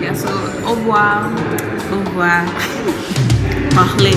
Yeah, so au revoir, au revoir, parlez.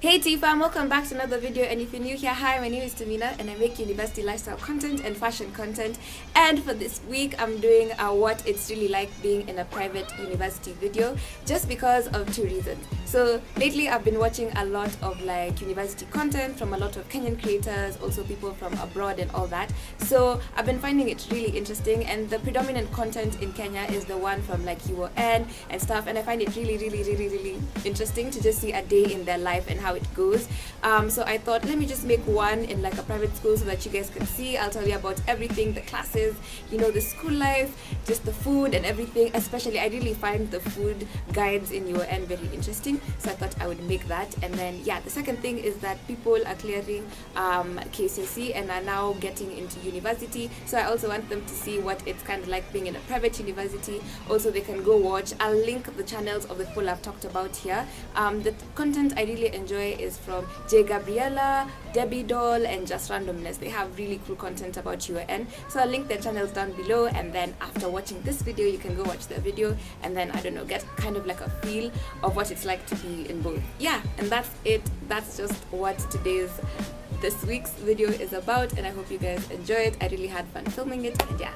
Hey Tfam, welcome back to another video, and if you're new here, hi, my name is Tamina and I make university lifestyle content and fashion content. And for this week I'm doing what it's really like being in a private university video, just because of two reasons. So lately I've been watching a lot of like university content from a lot of Kenyan creators, also people from abroad and all that. So I've been finding it really interesting, and the predominant content in Kenya is the one from like UON and stuff, and I find it really interesting to just see a day in their life and how it goes. So I thought, let me just make one in like a private school so that you guys can see. I'll tell you about everything, the classes, you know, the school life, just the food and everything. Especially I really find the food guides in UON very interesting, so I thought I would make that. And then yeah, the second thing is that people are clearing KCSE and are now getting into university, so I also want them to see what it's kind of like being in a private university. Also they can go watch, I'll link the channels of the people I've talked about here. The content I really enjoy is from J. Gabriella, Debbie Doll, and Just Randomness. They have really cool content about UON, so I'll link their channels down below, and then after watching this video you can go watch their video and then, I don't know, get kind of like a feel of what it's like to be in both. Yeah, and that's it. That's just what this week's video is about, and I hope you guys enjoy it. I really had fun filming it, and yeah.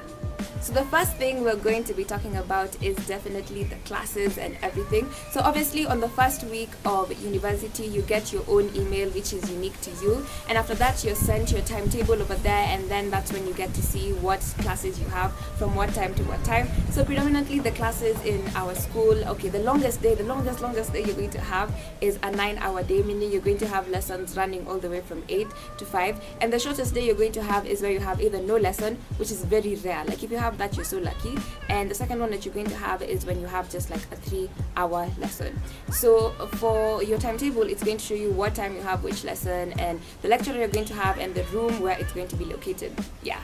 So the first thing we're going to be talking about is definitely the classes and everything. So obviously on the first week of university you get your own email which is unique to you, and after that you're sent your timetable over there, and then that's when you get to see what classes you have from what time to what time. So predominantly the classes in our school, okay, the longest day you're going to have is a 9-hour day, meaning you're going to have lessons running all the way from 8 to 5, and the shortest day you're going to have is where you have either no lesson, which is very rare. Like if you have that, you're so lucky. And the second one that you're going to have is when you have just like a 3-hour lesson. So for your timetable, it's going to show you what time you have which lesson, and the lecturer you're going to have, and the room where it's going to be located. Yeah,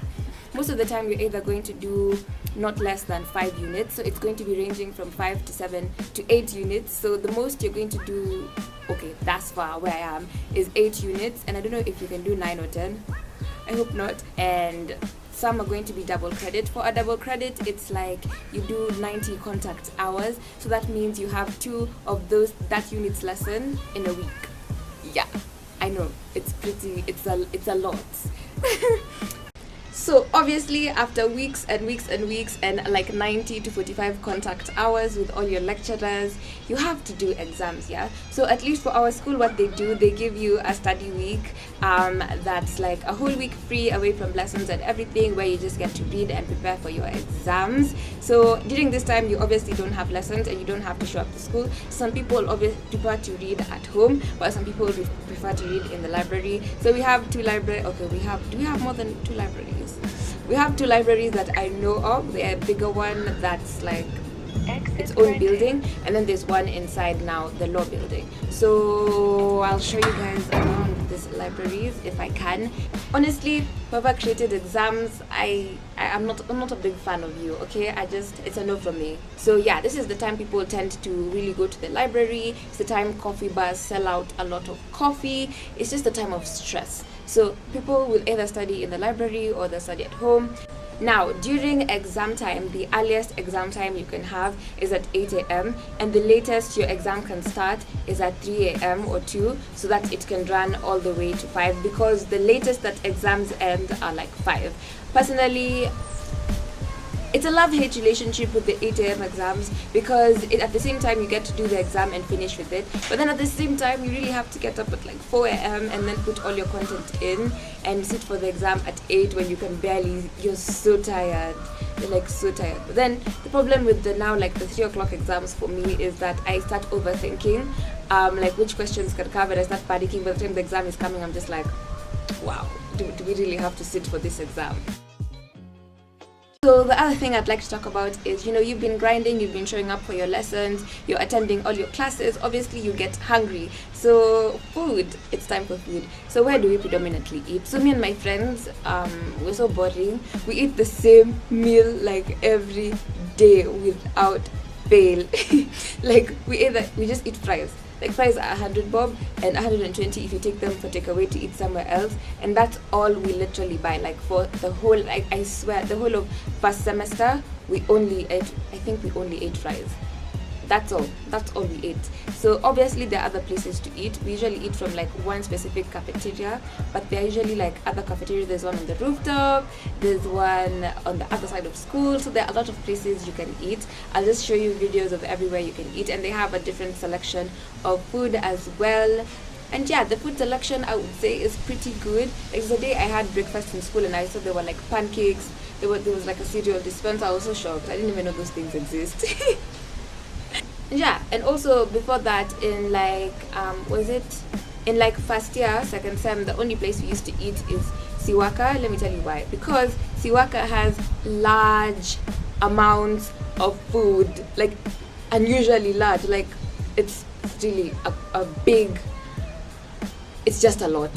most of the time you're either going to do not less than 5 units, so it's going to be ranging from 5 to 7 to 8 units. So the most you're going to do, okay, thus far where I am, is 8 units, and I don't know if you can do 9 or 10. I hope not. And some are going to be double credit. For a double credit, it's like you do 90 contact hours, so that means you have 2 of that unit's lesson in a week. Yeah, I know, it's a lot. So obviously after weeks and like 90 to 45 contact hours with all your lecturers, you have to do exams. Yeah, so at least for our school, what they do, they give you a study week that's like a whole week free away from lessons and everything, where you just get to read and prepare for your exams. So during this time you obviously don't have lessons and you don't have to show up to school. Some people obviously prefer to read at home, but some people prefer to read in the library. So we have 2 libraries. Okay, do we have more than 2 libraries? We have 2 libraries that I know of. There's a bigger one that's like its own building, and then there's one inside now, the law building. So I'll show you guys around these libraries if I can. Honestly, whoever created exams, I'm not a big fan of you, okay? It's a no from me. So yeah, this is the time people tend to really go to the library. It's the time coffee bars sell out a lot of coffee. It's just a time of stress. So people will either study in the library or they study at home. Now, during exam time, the earliest exam time you can have is at 8 a.m. and the latest your exam can start is at 3 a.m. or 2, so that it can run all the way to 5, because the latest that exams end are like 5. Personally, it's a love-hate relationship with the 8 a.m. exams, because at the same time you get to do the exam and finish with it, but then at the same time you really have to get up at like 4 a.m. and then put all your content in and sit for the exam at 8 when you can barely, you're so tired. You're like so tired. But then the problem with the 3 o'clock exams for me is that I start overthinking like which questions can cover, and I start panicking. By the time the exam is coming, I'm just like, wow, do we really have to sit for this exam? So the other thing I'd like to talk about is, you've been grinding, you've been showing up for your lessons, you're attending all your classes, obviously you get hungry. So food, it's time for food. So where do we predominantly eat? So me and my friends, we're so boring. We eat the same meal like every day without fail. Like we just eat fries. Like fries are 100 bob and 120 if you take them for takeaway to eat somewhere else, and that's all we literally buy. Like for the whole, like I swear, the whole of first semester we only ate fries. That's all we ate. So obviously there are other places to eat. We usually eat from like one specific cafeteria, but there are usually like other cafeterias. There's one on the rooftop, there's one on the other side of school, so there are a lot of places you can eat. I'll just show you videos of everywhere you can eat, and they have a different selection of food as well. And yeah, the food selection I would say is pretty good. Like the day I had breakfast in school and I saw there were like pancakes, there was like a cereal dispenser. I was so shocked. I didn't even know those things exist. Yeah, and also before that, in like in like first year, second sem, the only place we used to eat is Siwaka. Let me tell you why. Because Siwaka has large amounts of food, like unusually large. Like it's really a big, it's just a lot.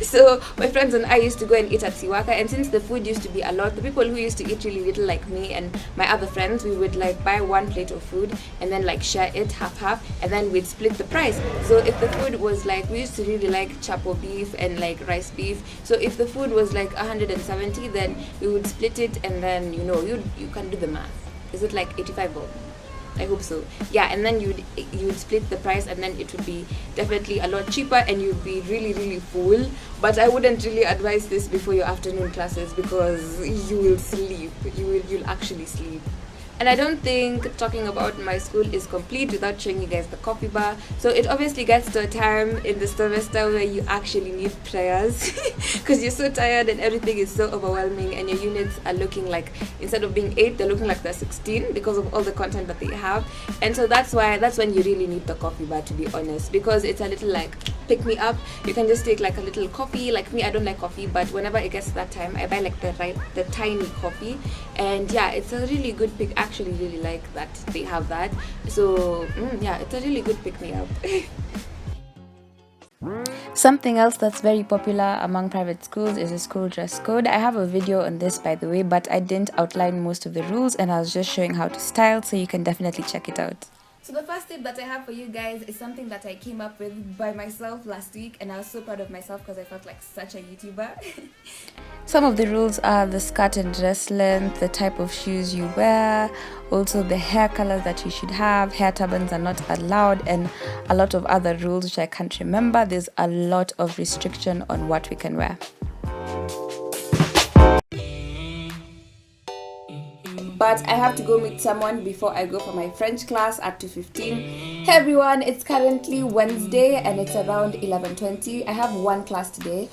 So my friends and I used to go and eat at Siwaka, and since the food used to be a lot, the people who used to eat really little, like me and my other friends, we would like buy one plate of food and then like share it half, and then we'd split the price. So if the food was like, we used to really like chapo beef and like rice beef, so if the food was like 170, then we would split it, and then you can do the math. Is it like 85 bob? I hope so. Yeah, and then you'd split the price, and then it would be definitely a lot cheaper, and you'd be really, really full. But I wouldn't really advise this before your afternoon classes, because you will sleep. You'll actually sleep. And I don't think talking about my school is complete without showing you guys the coffee bar. So it obviously gets to a time in the semester where you actually need prayers because you're so tired and everything is so overwhelming, and your units are looking like, instead of being 8, they're looking like they're 16 because of all the content that they have. And so that's when you really need the coffee bar, to be honest, because it's a little like pick me up. You can just take like a little coffee. Like me, I don't like coffee, but whenever it gets to that time, I buy like the tiny coffee. And yeah, it's a really good pick. Actually really like that they have that. So yeah, it's a really good pick me up. Something else that's very popular among private schools is a school dress code. I have a video on this, by the way, but I didn't outline most of the rules, and I was just showing how to style, so you can definitely check it out. So the first tip that I have for you guys is something that I came up with by myself last week, and I was so proud of myself because I felt like such a YouTuber. Some of the rules are the skirt and dress length, the type of shoes you wear, also the hair colors that you should have, hair turbans are not allowed, and a lot of other rules which I can't remember. There's a lot of restriction on what we can wear. But I have to go meet someone before I go for my French class at 2:15. Hey everyone, it's currently Wednesday and it's around 11:20. I have one class today.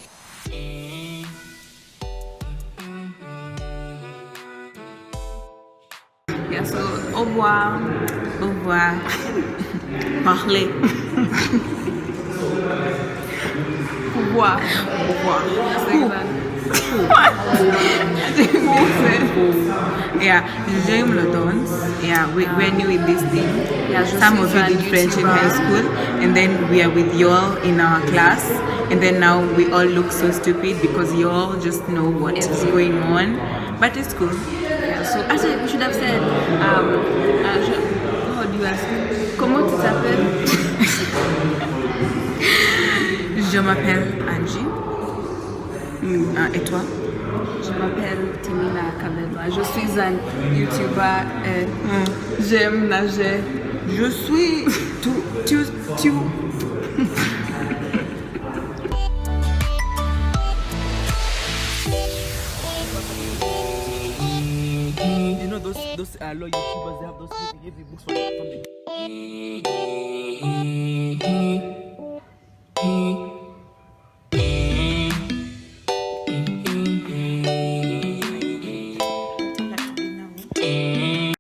Yeah, so au revoir, parler. Pouvoir. Yeah, j'aime le dance. Yeah, we're new with this thing. Yeah, some of you did French in high school, and then we are with y'all in our class, and then now we all look so stupid because y'all just know what is going on, but it's cool. Yeah, so actually we should have said, how do you ask? Comment tu t'appelles? Je m'appelle Angie. Et toi? Je m'appelle Teminakavelwa. Je suis un YouTuber et j'aime nager. Je suis tu. You know those law YouTubers, they have those heavy books from the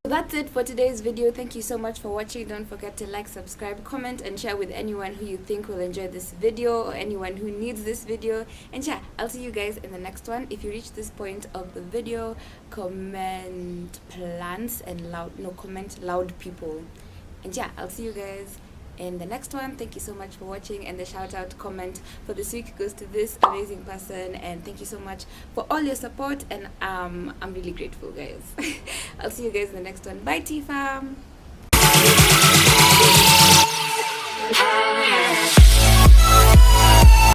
That's it for today's video. Thank you so much for watching. Don't forget to like, subscribe, comment, and share with anyone who you think will enjoy this video or anyone who needs this video. And yeah, I'll see you guys in the next one. If you reach this point of the video, comment plants and comment loud people. And yeah, I'll see you guys in the next one. Thank you so much for watching, and the shout out comment for this week goes to this amazing person, and thank you so much for all your support, and I'm really grateful, guys. I'll see you guys in the next one. Bye, Tfam.